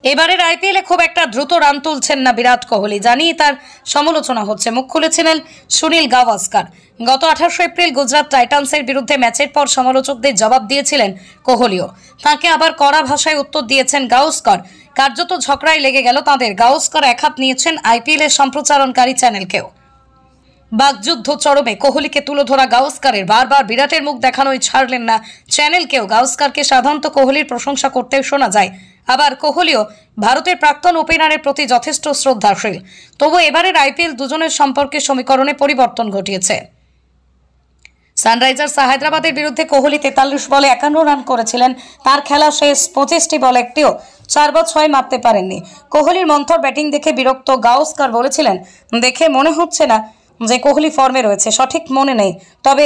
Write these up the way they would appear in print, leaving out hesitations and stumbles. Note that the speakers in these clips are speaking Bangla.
এবারের আইপিএলে খুব একটা দ্রুত রান তুলছেন না বিরাট কোহলি, জানিয়ে তার সমালোচনা হচ্ছে। মুখ খুলেছিলেন সুনীল গাভাস্কার। গত 28 এপ্রিল গুজরাট টাইটান্সের বিরুদ্ধে ম্যাচের পর সমালোচকদের জবাব দিয়েছিলেন কোহলিও। তাকে আবার কড়া ভাষায় উত্তর দিয়েছেন গাভাস্কার। কার্যত ঝগড়ায় লেগে গেল তাদের। গাভাস্কার একহাত নিয়েছেন আইপিএলের সম্প্রচারণকারী চ্যানেলকেও। বাগযুদ্ধ চরমে। কোহলিকে তুলে ধরা গাভাস্কারের বারবার বিরাটের মুখ দেখানোই ছাড়লেন না চ্যানেলকেও। গাভাস্কারকে সাধারণত কোহলির প্রশংসা করতে শোনা যায়, আবার কোহলিও ভারতের প্রাক্তন ওপেনারের প্রতি যথেষ্ট শ্রদ্ধাশীল। তবু এবারের আইপিএল দুজনের সম্পর্কে সমীকরণে পরিবর্তন ঘটিয়েছে। সানরাইজার্স হায়দ্রাবাদের বিরুদ্ধে কোহলি 43 বলে 51 রান করেছিলেন। তার খেলা শেষ 25টি বল একটিও 4 বা 6 মারতে পারেননি। কোহলির মন্থর ব্যাটিং দেখে বিরক্ত গাভাস্কার বলেছিলেন, দেখে মনে হচ্ছে না যে কোহলি ফর্মে রয়েছে, সঠিক মনে নেই। তবে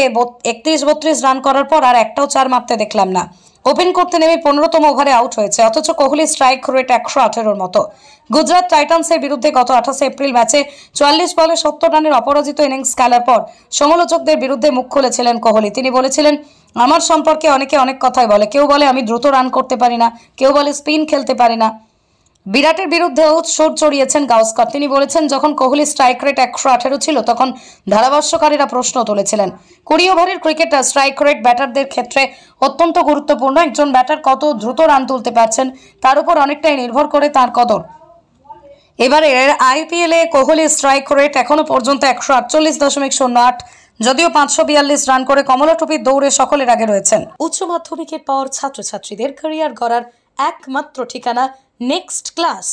31-32 রান করার পর আর একটাও 4 মারতে দেখলাম না। ওপেন করতে নেমে 15তম ওভারে আউট হয়েছে, অথচ কোহলি স্ট্রাইক রেট 118-র মতো। গুজরাট টাইটান্সের বিরুদ্ধে গত 28 এপ্রিল ম্যাচে 44 বলে 70 রানের অপরাজিত ইনিংস খেলার পর সমালোচকদের বিরুদ্ধে মুখ খুলেছিলেন কোহলি। তিনি বলেছিলেন, আমার সম্পর্কে অনেকে অনেক কথাই বলে। কেউ বলে আমি দ্রুত রান করতে পারি না, কেউ বলে স্পিন খেলতে পারি না। বিরাটের বিরুদ্ধেও সুর চড়িয়েছেন গাভাস্কার। তিনি বলেছেন, যখন কোহলি স্ট্রাইক রেট 118 ছিল তখন ধারাভাষ্যকারীরা প্রশ্ন তুলেছিলেন, 20 ওভারের ক্রিকেটার স্ট্রাইক রেট ব্যাটারদের ক্ষেত্রে অত্যন্ত গুরুত্বপূর্ণ। একজন ব্যাটার কত দ্রুত রান তুলতে পারছেন তার উপর অনেকটাই নির্ভর করে তার কদর। এবারে আইপিএলে কোহলির স্ট্রাইক রেট এখনো পর্যন্ত 148.08, যদিও 542 রান করে কমলা টুপির দৌড়ে সকলের আগে রয়েছেন। উচ্চ মাধ্যমিকের পর ছাত্রছাত্রীদের ক্যারিয়ার গড়ার একমাত্র ঠিকানা নেক্সট ক্লাস।